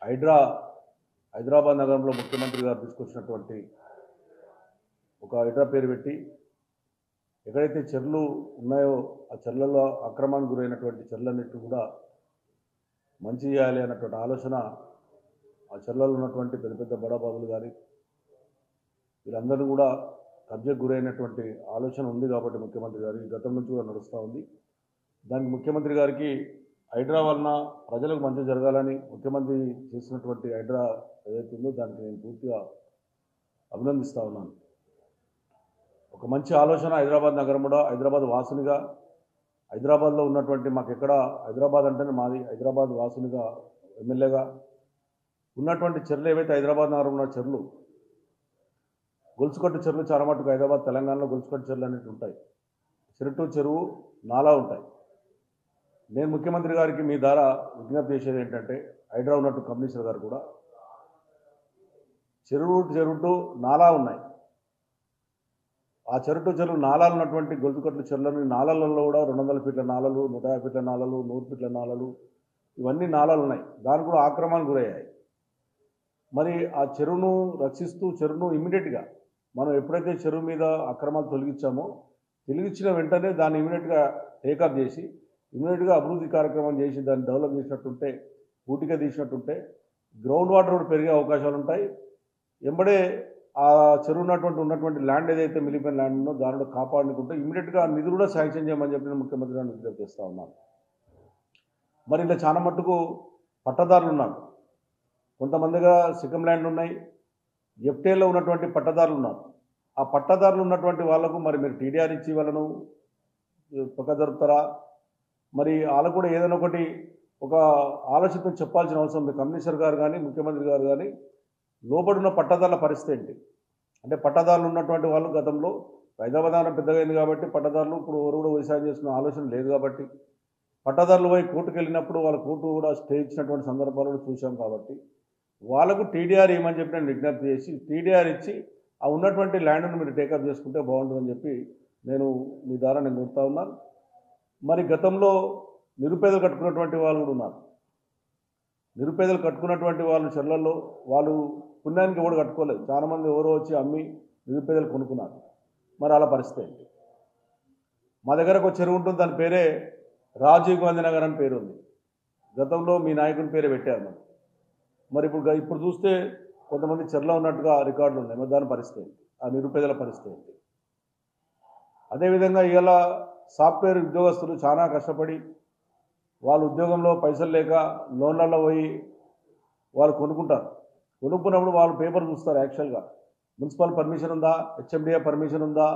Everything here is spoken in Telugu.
హైడ్రా హైదరాబాద్ నగరంలో ముఖ్యమంత్రి గారు తీసుకొచ్చినటువంటి ఒక హైడ్రా పేరు పెట్టి ఎక్కడైతే చెర్లు ఉన్నాయో ఆ చెర్లలో అక్రమానికి గురైనటువంటి చెర్లన్నింటినీ కూడా మంచి చేయాలి అన్నటువంటి ఆలోచన ఆ చెర్లలో ఉన్నటువంటి పెద్ద పెద్ద బడాబాబులు కానీ వీళ్ళందరూ కూడా కబ్జకు గురైనటువంటి ఆలోచన ఉంది కాబట్టి ముఖ్యమంత్రి గారు గతం నుంచి కూడా నడుస్తూ ఉంది. దానికి ముఖ్యమంత్రి గారికి హైడ్రా వలన ప్రజలకు మంచి జరగాలని ముఖ్యమంత్రి చేసినటువంటి హైడ్రా ఏదైతే ఉందో దానికి నేను పూర్తిగా అభినందిస్తూ ఉన్నాను. ఒక మంచి ఆలోచన హైదరాబాద్ నగరం కూడా హైదరాబాద్ వాసునిగా హైదరాబాద్లో ఉన్నటువంటి మాకు ఎక్కడ హైదరాబాద్ అంటేనే మాది హైదరాబాద్ వాసునిగా ఎమ్మెల్యేగా ఉన్నటువంటి చెర్లు ఏవైతే హైదరాబాద్ నగరంలో ఉన్న చెర్లు గొలుసుకట్టు చెరువులు చాలా మటుకు హైదరాబాద్ తెలంగాణలో గొలుసుకట్టు చెరువులు అనేవి ఉంటాయి. చెరుటు చెరువు నాలా ఉంటాయి. నేను ముఖ్యమంత్రి గారికి మీ ద్వారా విజ్ఞప్తి చేసేది ఏంటంటే హైడ్రా ఉన్నట్టు కమిషనర్ గారు కూడా చెరుటు నాలా ఉన్నాయి. ఆ చెరువు నాలాలు ఉన్నటువంటి గొలుసుకట్ల చెరువులని నాలలలో కూడా 200 ఫీట్ల నాలలు 150 ఫీట్ల నాలలు 100 ఫీట్ల నాలలు ఇవన్నీ నాలాలు ఉన్నాయి. దానికి కూడా ఆక్రమణకు గురయ్యాయి. మరి ఆ చెరువును రక్షిస్తూ చెరువును ఇమ్మీడియట్గా మనం ఎప్పుడైతే చెరువు మీద అక్రమాలు తొలగించిన వెంటనే దాన్ని ఇమ్మీడియట్గా టేకప్ చేసి ఇమ్మీడియట్గా అభివృద్ధి కార్యక్రమం చేసి దాన్ని డెవలప్ చేసినట్టుంటే పూర్తిగా తీసినట్టుంటే గ్రౌండ్ వాటర్ కూడా పెరిగే అవకాశాలు ఉంటాయి. ఎంబడే ఆ చెరువు ఉన్నటువంటి ల్యాండ్ ఏదైతే మిలిపోయిన ల్యాండ్ ఉందో దానిలో కాపాడుకుంటే ఇమ్మీడియట్గా నిధులు కూడా శాంక్షన్ చేయమని చెప్పి నేను ముఖ్యమంత్రి గారిని విజ్ఞప్తి చేస్తూ ఉన్నాను. మరి ఇలా చాలా మట్టుకు పట్టదారులు ఉన్నారు. కొంతమందిగా సికం ల్యాండ్ ఉన్నాయి, ఎఫ్టీఏలో ఉన్నటువంటి పట్టదారులు ఉన్నారు. ఆ పట్టదారులు ఉన్నటువంటి వాళ్ళకు మరి మీరు టీడీఆర్ ఇచ్చి వాళ్ళను పక్క జరుపుతారా? మరి వాళ్ళకు కూడా ఏదైనా ఒకటి ఒక ఆలోచనతో చెప్పాల్సిన అవసరం ఉంది. కమిషనర్ గారు కానీ ముఖ్యమంత్రి గారు కానీ లోబడిన పట్టదారుల పరిస్థితి ఏంటి అంటే పట్టదారులు ఉన్నటువంటి వాళ్ళు గతంలో హైదరాబాద్ నగరం పెద్దగా అయింది కాబట్టి పట్టదారులు ఇప్పుడు ఎవరు కూడా వ్యవసాయం చేసుకునే ఆలోచన లేదు కాబట్టి పట్టదారులు పోయి కోర్టుకు వెళ్ళినప్పుడు వాళ్ళ కోర్టు కూడా స్టే ఇచ్చినటువంటి సందర్భాలను చూసాం కాబట్టి వాళ్ళకు టీడీఆర్ ఇవ్వమని చెప్పి నేను విజ్ఞప్తి చేసి టీడీఆర్ ఇచ్చి ఆ ఉన్నటువంటి ల్యాండ్ను మీరు టేకప్ చేసుకుంటే బాగుంటుందని చెప్పి నేను మీ ద్వారా నేను కోరుతా ఉన్నాను. మరి గతంలో నిరుపేదలు కట్టుకున్నటువంటి వాళ్ళు కూడా ఉన్నారు. నిరుపేదలు కట్టుకున్నటువంటి వాళ్ళు చెర్లలో వాళ్ళు పుణ్యానికి ఎవరు కట్టుకోలేదు. చాలామంది ఎవరో వచ్చి అమ్మి నిరుపేదలు కొనుక్కున్నారు. మరి అలా పరిస్థితి ఏంటి? మా దగ్గర ఒక చెరువు ఉంటుంది, దాని పేరే రాజీవ్ గాంధీ నగర్ అని పేరు ఉంది. గతంలో మీ నాయకుని పేరే పెట్టారు. మరి ఇప్పుడు చూస్తే కొంతమంది చెర్లో ఉన్నట్టుగా రికార్డులు ఉన్నాయి. మరి దాని పరిస్థితి ఏంటి? ఆ నిరుపేదల పరిస్థితి ఏంటి? అదేవిధంగా ఇలా సాఫ్ట్వేర్ ఉద్యోగస్తులు చాలా కష్టపడి వాళ్ళు ఉద్యోగంలో పైసలు లేక లోన్లలో పోయి వాళ్ళు కొనుక్కుంటారు. కొనుక్కున్నప్పుడు వాళ్ళు పేపర్ చూస్తారు. యాక్చువల్గా మున్సిపల్ పర్మిషన్ ఉందా, హెచ్ఎండిఏ పర్మిషన్ ఉందా,